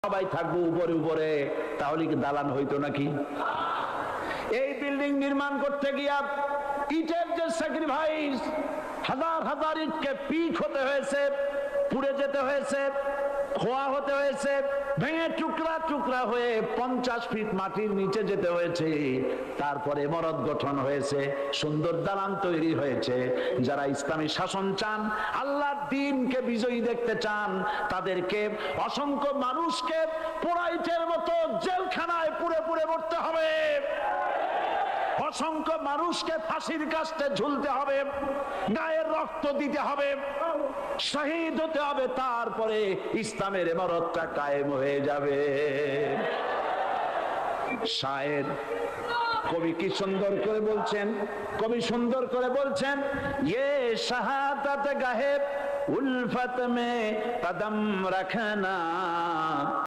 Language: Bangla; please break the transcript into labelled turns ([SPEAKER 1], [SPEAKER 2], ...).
[SPEAKER 1] সবাই থাকবো উপরে উপরে, তাহলে কি দালান হইতো নাকি? এই বিল্ডিং নির্মাণ করতে গিয়া ইটের যে স্যাক্রিফাইস, হাজার হাজার ইটকে পিক হতে হয়েছে, পুড়ে যেতে হয়েছে, খোয়া হতে হয়েছে, ভেঙে টুকরা টুকরা হয়ে 50 ফিট মাটির নিচে যেতে হয়েছে, তারপরে ইমারত গঠন হয়েছে, সুন্দর দালান তৈরি হয়েছে। যারা ইসলামী শাসন চান, আল্লাহর দ্বীনকে বিজয়ী দেখতে চান, তাদেরকে অসংখ্য মানুষকে পোড়াইটের মতো জেলখানায় পুড়ে পুড়ে মরতে হবে, অসংখ্য মানুষকে ফাঁসির কাস্টে ঝুলতে হবে, গায়ের রক্ত দিতে হবে, শহীদ হতে হবে, তারপরে ইসলামের ইমারতটা কায়েম হয়ে যাবে। শায়ের কবি কি সুন্দর করে বলছেন, কবি সুন্দর করে বলছেন, ये शहादत गाहे उल्फत में कदम रखना,